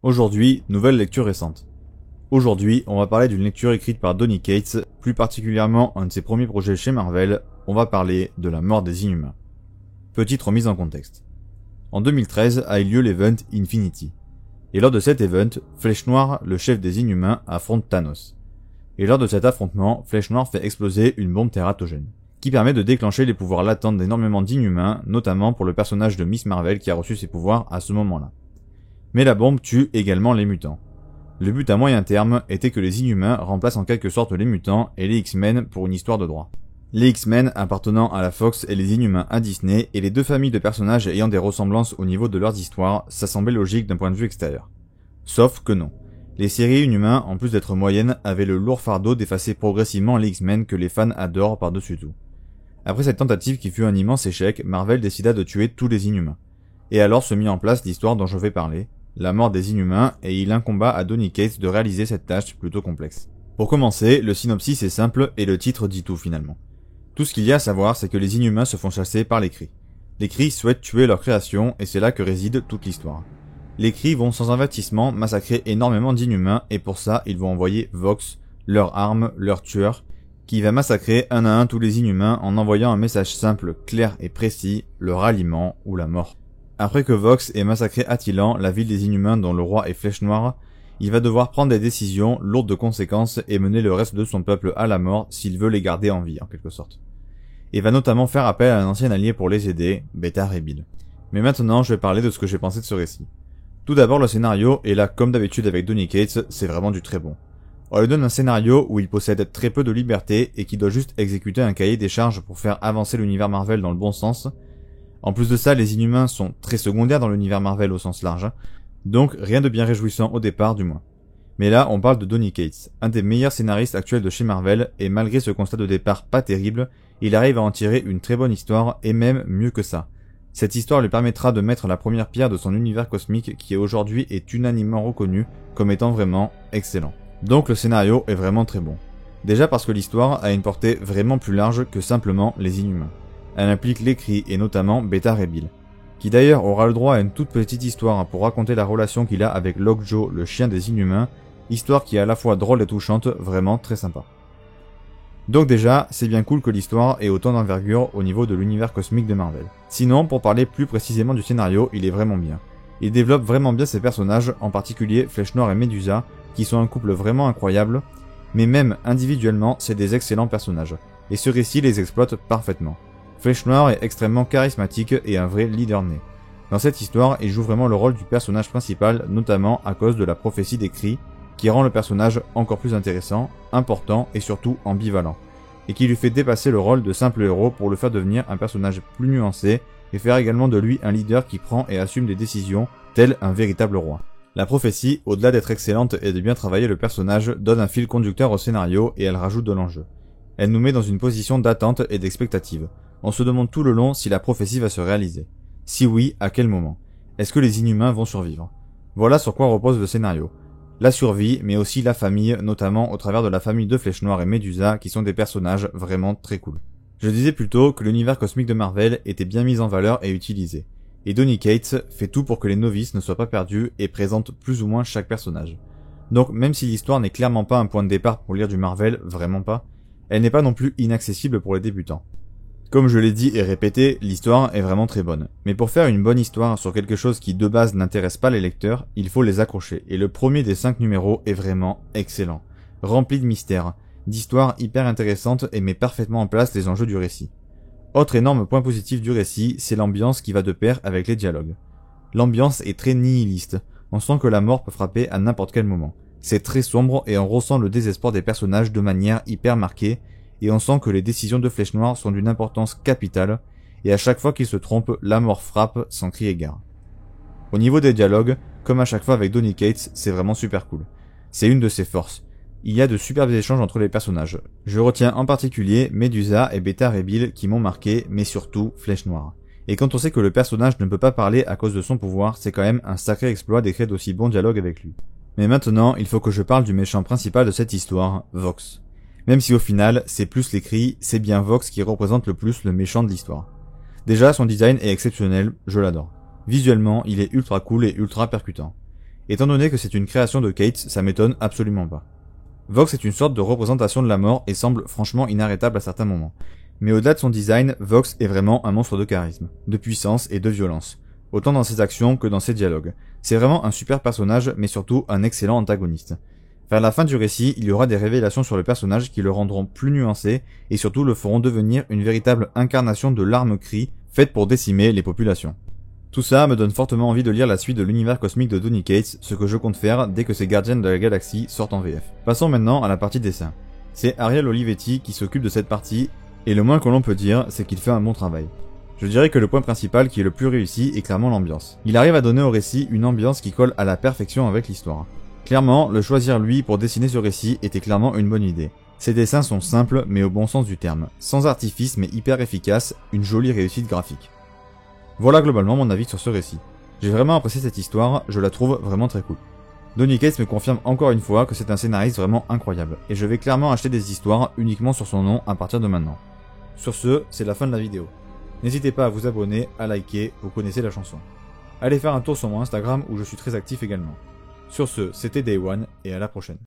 Aujourd'hui, nouvelle lecture récente. Aujourd'hui, on va parler d'une lecture écrite par Donny Cates, plus particulièrement un de ses premiers projets chez Marvel, on va parler de la mort des Inhumains. Petite remise en contexte. En 2013 a eu lieu l'event Infinity. Et lors de cet event, Flèche Noire, le chef des Inhumains, affronte Thanos. Et lors de cet affrontement, Flèche Noire fait exploser une bombe tératogène, qui permet de déclencher les pouvoirs latents d'énormément d'Inhumains, notamment pour le personnage de Miss Marvel qui a reçu ses pouvoirs à ce moment-là. Mais la bombe tue également les mutants. Le but à moyen terme était que les Inhumains remplacent en quelque sorte les mutants et les X-Men pour une histoire de droit. Les X-Men appartenant à la Fox et les Inhumains à Disney, et les deux familles de personnages ayant des ressemblances au niveau de leurs histoires, ça semblait logique d'un point de vue extérieur. Sauf que non. Les séries Inhumains, en plus d'être moyennes, avaient le lourd fardeau d'effacer progressivement les X-Men que les fans adorent par-dessus tout. Après cette tentative qui fut un immense échec, Marvel décida de tuer tous les Inhumains. Et alors se mit en place l'histoire dont je vais parler, la mort des Inhumains, et il incomba à Donny Cates de réaliser cette tâche plutôt complexe. Pour commencer, le synopsis est simple et le titre dit tout finalement. Tout ce qu'il y a à savoir, c'est que les Inhumains se font chasser par les Kree. Les Kree souhaitent tuer leur création et c'est là que réside toute l'histoire. Les Kree vont sans avertissement massacrer énormément d'Inhumains et pour ça, ils vont envoyer Vox, leur arme, leur tueur, qui va massacrer un à un tous les Inhumains en envoyant un message simple, clair et précis, le ralliement ou la mort. Après que Vox ait massacré Attilan, la ville des Inhumains dont le roi est Flèche Noire, il va devoir prendre des décisions lourdes de conséquences et mener le reste de son peuple à la mort s'il veut les garder en vie en quelque sorte. Et va notamment faire appel à un ancien allié pour les aider, Beta Ray Bill. Mais maintenant je vais parler de ce que j'ai pensé de ce récit. Tout d'abord le scénario, et là comme d'habitude avec Donny Cates, c'est vraiment du très bon. On lui donne un scénario où il possède très peu de liberté et qui doit juste exécuter un cahier des charges pour faire avancer l'univers Marvel dans le bon sens. En plus de ça, les Inhumains sont très secondaires dans l'univers Marvel au sens large, donc rien de bien réjouissant au départ du moins. Mais là, on parle de Donny Cates, un des meilleurs scénaristes actuels de chez Marvel, et malgré ce constat de départ pas terrible, il arrive à en tirer une très bonne histoire, et même mieux que ça. Cette histoire lui permettra de mettre la première pierre de son univers cosmique qui aujourd'hui est unanimement reconnu comme étant vraiment excellent. Donc le scénario est vraiment très bon. Déjà parce que l'histoire a une portée vraiment plus large que simplement les Inhumains. Elle implique les Kree et notamment Beta Ray Bill, qui d'ailleurs aura le droit à une toute petite histoire pour raconter la relation qu'il a avec Lockjaw, le chien des Inhumains, histoire qui est à la fois drôle et touchante, vraiment très sympa. Donc déjà, c'est bien cool que l'histoire ait autant d'envergure au niveau de l'univers cosmique de Marvel. Sinon, pour parler plus précisément du scénario, il est vraiment bien. Il développe vraiment bien ses personnages, en particulier Flèche Noire et Medusa, qui sont un couple vraiment incroyable, mais même individuellement, c'est des excellents personnages, et ce récit les exploite parfaitement. Flèche Noire est extrêmement charismatique et un vrai leader né. Dans cette histoire, il joue vraiment le rôle du personnage principal, notamment à cause de la prophétie des Kree, qui rend le personnage encore plus intéressant, important et surtout ambivalent, et qui lui fait dépasser le rôle de simple héros pour le faire devenir un personnage plus nuancé et faire également de lui un leader qui prend et assume des décisions, tel un véritable roi. La prophétie, au-delà d'être excellente et de bien travailler le personnage, donne un fil conducteur au scénario et elle rajoute de l'enjeu. Elle nous met dans une position d'attente et d'expectative. On se demande tout le long si la prophétie va se réaliser. Si oui, à quel moment? Est-ce que les Inhumains vont survivre? Voilà sur quoi repose le scénario. La survie, mais aussi la famille, notamment au travers de la famille de Flèche Noire et Medusa, qui sont des personnages vraiment très cool. Je disais plutôt que l'univers cosmique de Marvel était bien mis en valeur et utilisé. Et Donny Cates fait tout pour que les novices ne soient pas perdus et présente plus ou moins chaque personnage. Donc même si l'histoire n'est clairement pas un point de départ pour lire du Marvel, vraiment pas, elle n'est pas non plus inaccessible pour les débutants. Comme je l'ai dit et répété, l'histoire est vraiment très bonne. Mais pour faire une bonne histoire sur quelque chose qui de base n'intéresse pas les lecteurs, il faut les accrocher. Et le premier des 5 numéros est vraiment excellent. Rempli de mystères, d'histoires hyper intéressantes et met parfaitement en place les enjeux du récit. Autre énorme point positif du récit, c'est l'ambiance qui va de pair avec les dialogues. L'ambiance est très nihiliste. On sent que la mort peut frapper à n'importe quel moment. C'est très sombre et on ressent le désespoir des personnages de manière hyper marquée, et on sent que les décisions de Flèche Noire sont d'une importance capitale, et à chaque fois qu'ils se trompent, la mort frappe sans crier gare. Au niveau des dialogues, comme à chaque fois avec Donny Cates, c'est vraiment super cool. C'est une de ses forces. Il y a de superbes échanges entre les personnages. Je retiens en particulier Medusa et Beta Ray Bill qui m'ont marqué, mais surtout Flèche Noire. Et quand on sait que le personnage ne peut pas parler à cause de son pouvoir, c'est quand même un sacré exploit d'écrire d'aussi bons dialogues avec lui. Mais maintenant, il faut que je parle du méchant principal de cette histoire, Vox. Même si au final, c'est plus les Kree, c'est bien Vox qui représente le plus le méchant de l'histoire. Déjà, son design est exceptionnel, je l'adore. Visuellement, il est ultra cool et ultra percutant. Étant donné que c'est une création de Cates, ça m'étonne absolument pas. Vox est une sorte de représentation de la mort et semble franchement inarrêtable à certains moments. Mais au-delà de son design, Vox est vraiment un monstre de charisme, de puissance et de violence. Autant dans ses actions que dans ses dialogues. C'est vraiment un super personnage, mais surtout un excellent antagoniste. Vers la fin du récit, il y aura des révélations sur le personnage qui le rendront plus nuancé et surtout le feront devenir une véritable incarnation de l'arme-cri faite pour décimer les populations. Tout ça me donne fortement envie de lire la suite de l'univers cosmique de Donny Cates, ce que je compte faire dès que ces Gardiens de la Galaxie sortent en VF. Passons maintenant à la partie dessin. C'est Ariel Olivetti qui s'occupe de cette partie, et le moins que l'on peut dire, c'est qu'il fait un bon travail. Je dirais que le point principal qui est le plus réussi est clairement l'ambiance. Il arrive à donner au récit une ambiance qui colle à la perfection avec l'histoire. Clairement, le choisir lui pour dessiner ce récit était clairement une bonne idée. Ses dessins sont simples mais au bon sens du terme, sans artifice mais hyper efficace, une jolie réussite graphique. Voilà globalement mon avis sur ce récit. J'ai vraiment apprécié cette histoire, je la trouve vraiment très cool. Donny Cates me confirme encore une fois que c'est un scénariste vraiment incroyable, et je vais clairement acheter des histoires uniquement sur son nom à partir de maintenant. Sur ce, c'est la fin de la vidéo. N'hésitez pas à vous abonner, à liker, vous connaissez la chanson. Allez faire un tour sur mon Instagram où je suis très actif également. Sur ce, c'était Day One, et à la prochaine.